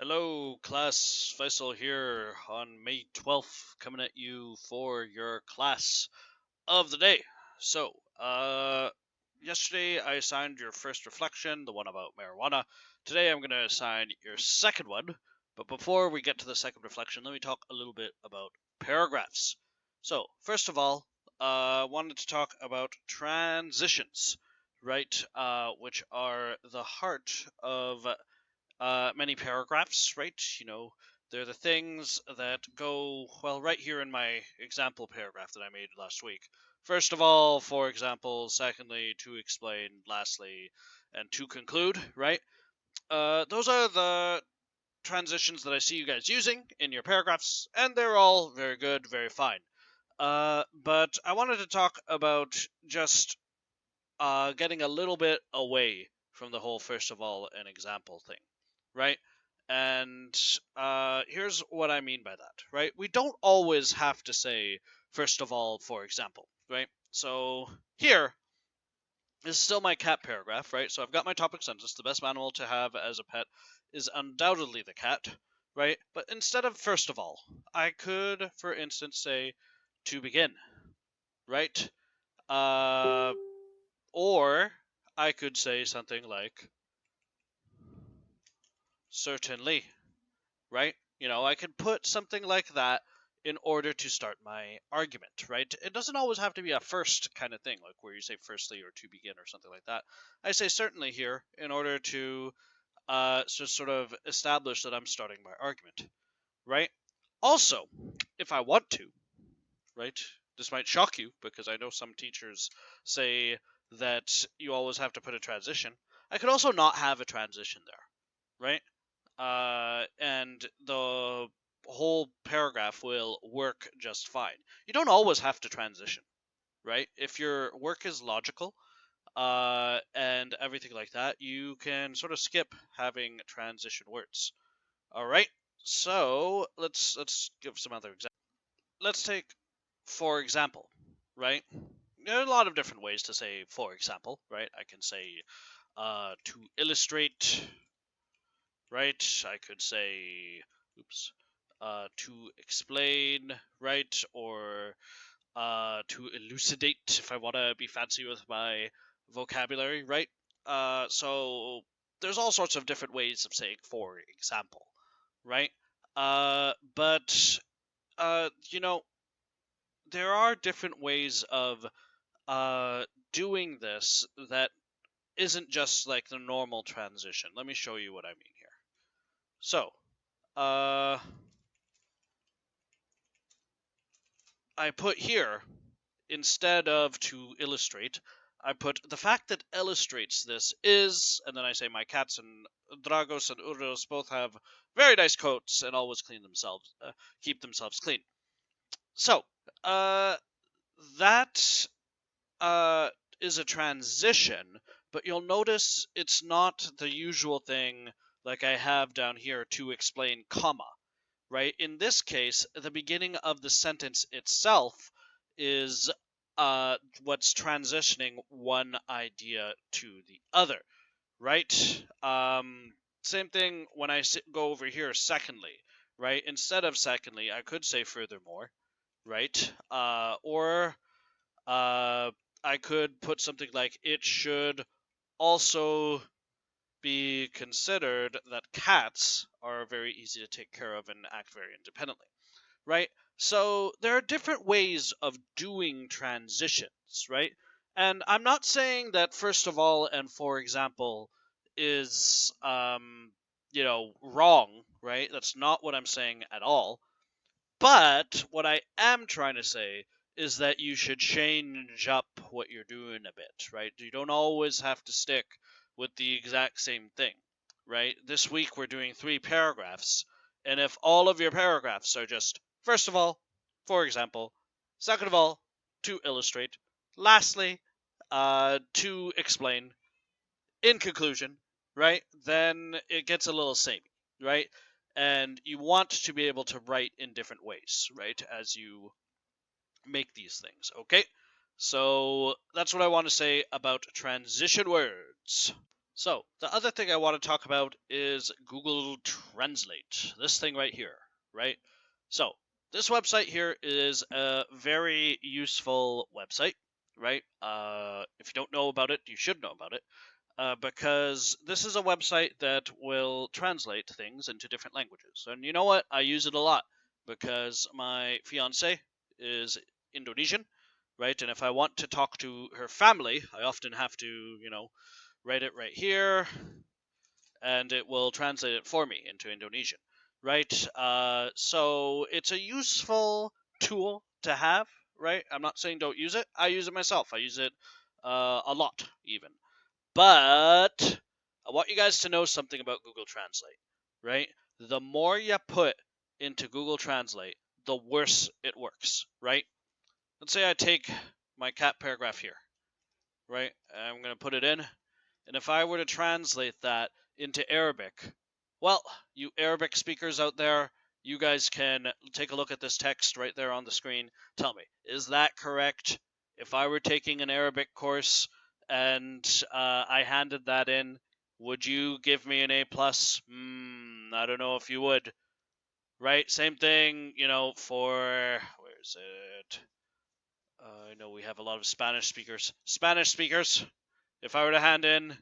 Hello, class. Faisal here on May 12th, coming at you for your class of the day. Yesterday I assigned your first reflection, the one about marijuana. Today I'm going to assign your second one. But before we get to the second reflection, let me talk a little bit about paragraphs. So, first of all, I wanted to talk about transitions, right? Which are the heart of many paragraphs, right? They're the things that go, well, right here in my example paragraph that I made last week. First of all, for example, secondly, to explain, lastly, and to conclude, right? Those are the transitions that I see you guys using in your paragraphs, and they're all very good, very fine. But I wanted to talk about just getting a little bit away from the whole first of all an example thing, right? And here's what I mean by that, right? We don't always have to say first of all, for example, right? So here is still my cat paragraph, right? So I've got my topic sentence. The best animal to have as a pet is undoubtedly the cat, right? But instead of first of all, I could, for instance, say to begin, right? Uh, or I could say something like certainly, right? I could put something like that in order to start my argument, right? It doesn't always have to be a first kind of thing, like where you say firstly or to begin or something like that. I say certainly here in order to sort of establish that I'm starting my argument, right? Also, if I want to, right? This might shock you because I know some teachers say that you always have to put a transition. I could also not have a transition there, right? And the whole paragraph will work just fine. You don't always have to transition, right? If your work is logical, and everything like that, you can sort of skip having transition words. All right. So let's give some other examples. Let's take, for example, right? There are a lot of different ways to say for example, right? I can say to illustrate, right? I could say, oops, to explain, right? Or to elucidate if I want to be fancy with my vocabulary, right? So there's all sorts of different ways of saying for example, right? But you know, there are different ways of uh, doing this that isn't just like the normal transition. Let me show you what I mean here. So, I put here, instead of to illustrate, I put the fact that illustrates this is, and then I say my cats and Dragos and Urdos both have very nice coats and always keep themselves clean. So, that uh, is a transition, but you'll notice it's not the usual thing like I have down here to explain comma, right? In this case, the beginning of the sentence itself is what's transitioning one idea to the other, right? Same thing when I go over here, secondly, right? Instead of secondly, I could say furthermore, right? Or I could put something like it should also be considered that cats are very easy to take care of and act very independently, right? So there are different ways of doing transitions, right? And I'm not saying that first of all and for example is wrong, right? That's not what I'm saying at all. But what I am trying to say is that you should change up what you're doing a bit, right? You don't always have to stick with the exact same thing, right? This week we're doing 3 paragraphs, and if all of your paragraphs are just, first of all, for example, second of all, to illustrate, lastly, to explain, in conclusion, right, then it gets a little samey, right? And you want to be able to write in different ways, right, as you make these things, okay? So that's what I want to say about transition words. So, the other thing I want to talk about is Google Translate. This thing right here, right? So, this website here is a very useful website, right? If you don't know about it, you should know about it, because this is a website that will translate things into different languages. And you know what? I use it a lot because my fiance is Indonesian, right? And if I want to talk to her family, I often have to, write it right here, and it will translate it for me into Indonesian, right? So it's a useful tool to have, right? I'm not saying don't use it. I use it myself. I use it a lot, even. But I want you guys to know something about Google Translate, right? The more you put into Google Translate, the worse it works, right? Let's say I take my cat paragraph here, right? I'm going to put it in. And if I were to translate that into Arabic, well, you Arabic speakers out there, you guys can take a look at this text right there on the screen. Tell me, is that correct? If I were taking an Arabic course and I handed that in, would you give me an A plus? I don't know if you would. Right? Same thing, for where is it? I know we have a lot of Spanish speakers. Spanish speakers. If I were to hand in,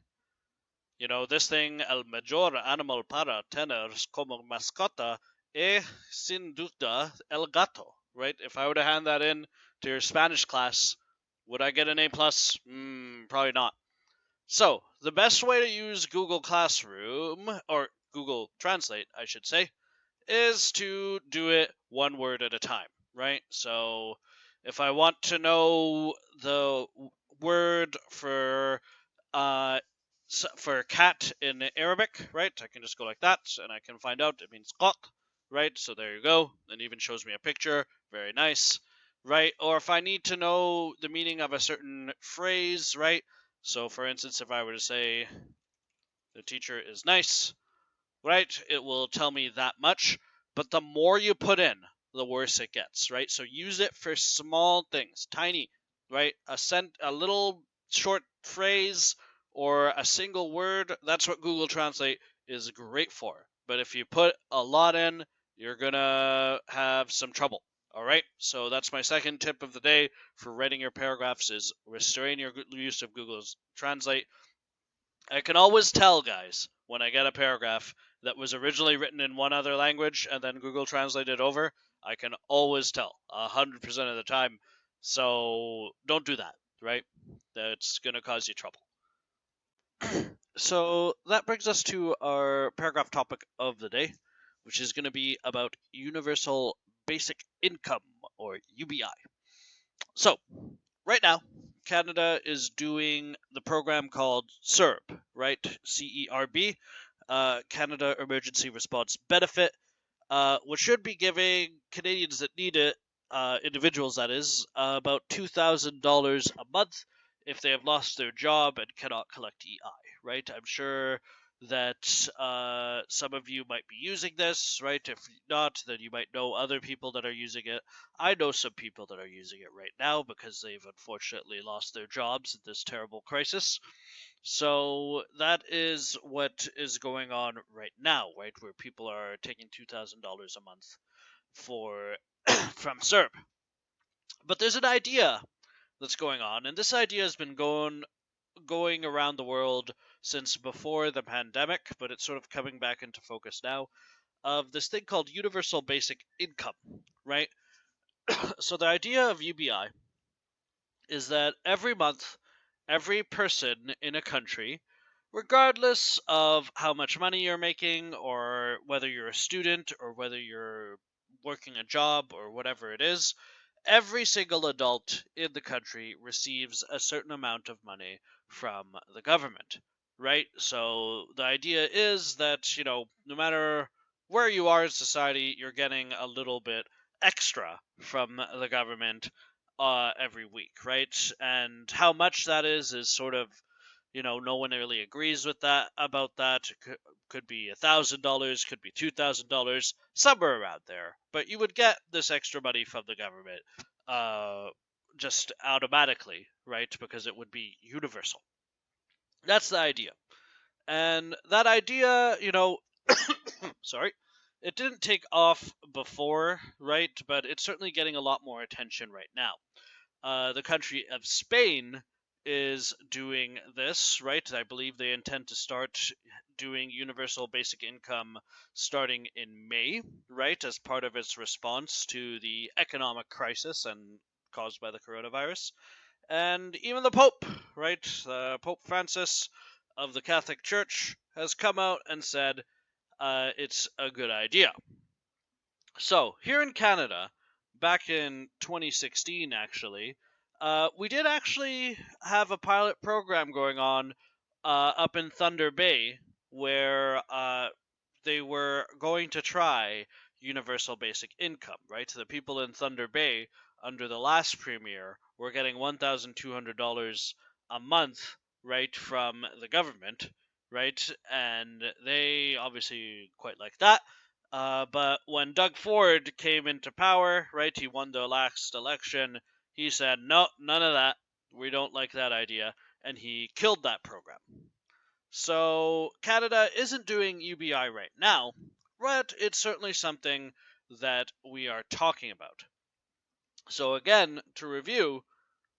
this thing, el mayor animal para tener como mascota es sin duda el gato, right? If I were to hand that in to your Spanish class, would I get an A plus? Probably not. So the best way to use Google Classroom, or Google Translate, I should say, is to do it one word at a time, right? So if I want to know the word uh, for cat in Arabic, right? I can just go like that, and I can find out it means qat, right? So there you go. It even shows me a picture. Very nice, right? Or if I need to know the meaning of a certain phrase, right? So for instance, if I were to say the teacher is nice, right? It will tell me that much. But the more you put in, the worse it gets, right? So use it for small things, tiny, right? A little short phrase or a single word. That's what Google Translate is great for. But if you put a lot in, you're gonna have some trouble. All right. So that's my second tip of the day for writing your paragraphs: is restrain your use of Google's Translate. I can always tell, guys, when I get a paragraph that was originally written in one other language and then Google translated over. I can always tell 100% of the time. So don't do that, right? That's going to cause you trouble. So that brings us to our paragraph topic of the day, which is going to be about universal basic income, or UBI. So, right now, Canada is doing the program called CERB, right? CERB, Canada Emergency Response Benefit, which should be giving Canadians that need it, individuals that is, about $2,000 a month if they have lost their job and cannot collect EI, right? I'm sure that some of you might be using this, right? If not, then you might know other people that are using it. I know some people that are using it right now because they've unfortunately lost their jobs in this terrible crisis. So that is what is going on right now, right? Where people are taking $2,000 a month for from CERB. But there's an idea that's going on, and this idea has been going around the world since before the pandemic, but it's sort of coming back into focus now, of this thing called universal basic income, right? So the idea of UBI is that every month, every person in a country, regardless of how much money you're making, or whether you're a student, or whether you're working a job, or whatever it is, every single adult in the country receives a certain amount of money from the government, right? So the idea is that, no matter where you are in society, you're getting a little bit extra from the government every week, right? And how much that is sort of, no one really agrees with that about that. It could be $1,000, could be $2,000, somewhere around there. But you would get this extra money from the government, uh, just automatically, right? Because it would be universal. That's the idea. And that idea, sorry, it didn't take off before, right? But it's certainly getting a lot more attention right now. The country of Spain is doing this, right? I believe they intend to start doing universal basic income starting in May, right? As part of its response to the economic crisis and caused by the coronavirus. And even the Pope, right? Pope Francis of the Catholic Church has come out and said it's a good idea. So, here in Canada, back in 2016, actually, we did actually have a pilot program going on up in Thunder Bay where they were going to try universal basic income, right? The people in Thunder Bay under the last premier were getting $1,200 a month, right, from the government, right? And they obviously quite like that. But when Doug Ford came into power, right, he won the last election, he said, no, none of that. We don't like that idea. And he killed that program. So Canada isn't doing UBI right now, but it's certainly something that we are talking about. So again, to review,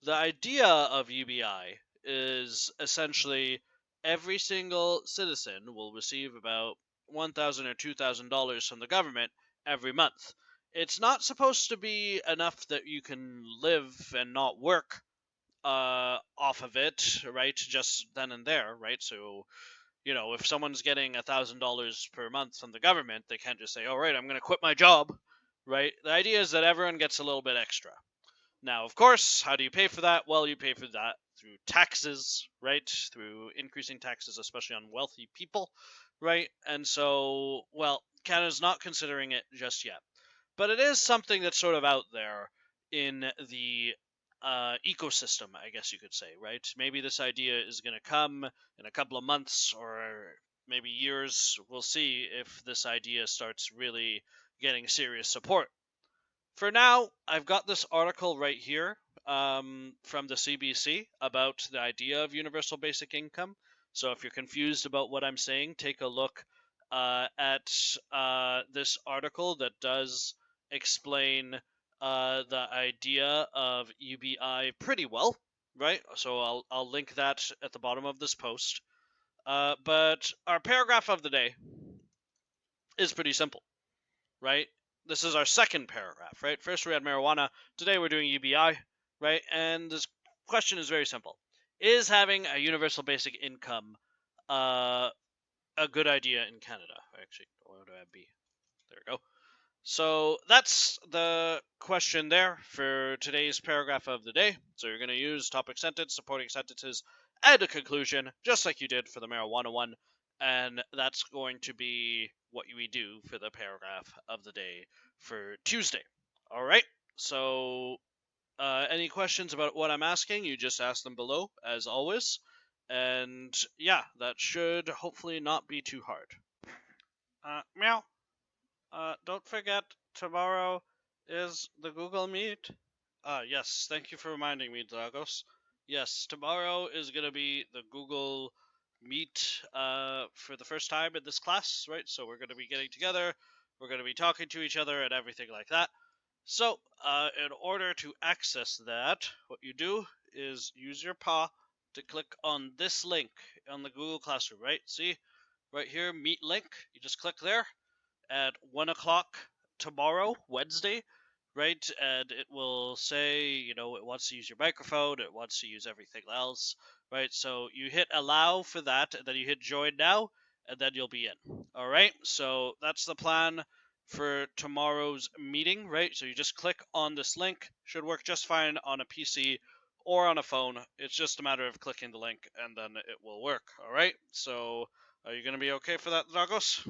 the idea of UBI is essentially every single citizen will receive about $1,000 or $2,000 from the government every month. It's not supposed to be enough that you can live and not work off of it, right? Just then and there, right? So if someone's getting $1,000 per month from the government, they can't just say, "All right, I'm going to quit my job," right? The idea is that everyone gets a little bit extra. Now, of course, how do you pay for that? Well, you pay for that through taxes, right? Through increasing taxes, especially on wealthy people, right? And so, well, Canada's not considering it just yet. But it is something that's sort of out there in the ecosystem, I guess you could say, right? Maybe this idea is going to come in a couple of months or maybe years. We'll see if this idea starts really getting serious support. For now, I've got this article right here from the CBC about the idea of universal basic income. So if you're confused about what I'm saying, take a look at this article that does explain the idea of UBI pretty well, right? So I'll link that at the bottom of this post. But our paragraph of the day is pretty simple, right? This is our second paragraph, right? First we had marijuana. Today we're doing UBI, right? And this question is very simple: is having a universal basic income a good idea in Canada? Actually, where do I have B? There we go. So that's the question there for today's paragraph of the day. So you're going to use topic sentence, supporting sentences, and a conclusion, just like you did for the marijuana one. And that's going to be what we do for the paragraph of the day for Tuesday. All right. So any questions about what I'm asking, you just ask them below, as always. And yeah, that should hopefully not be too hard. Meow. Don't forget, tomorrow is the Google Meet. Yes, thank you for reminding me, Dragos. Yes, tomorrow is going to be the Google Meet for the first time in this class, right? So we're going to be getting together, we're going to be talking to each other and everything like that. So, in order to access that, what you do is use your paw to click on this link on the Google Classroom, right? See, right here, Meet link. You just click there at 1 o'clock tomorrow, Wednesday, right? And it will say, it wants to use your microphone, it wants to use everything else, right? So you hit allow for that, and then you hit join now, and then you'll be in. All right, so that's the plan for tomorrow's meeting, right? So you just click on this link, should work just fine on a PC or on a phone. It's just a matter of clicking the link, and then it will work. All right, so are you going to be okay for that, Dragos?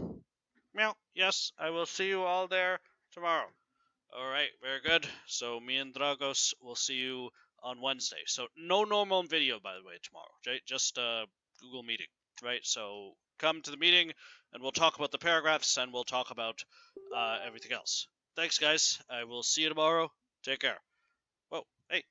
Meow. Yes, I will see you all there tomorrow. All right, very good. So me and Dragos will see you on Wednesday. So no normal video, by the way, tomorrow. Right? Just a Google meeting, right? So come to the meeting, and we'll talk about the paragraphs, and we'll talk about everything else. Thanks, guys. I will see you tomorrow. Take care. Whoa, hey.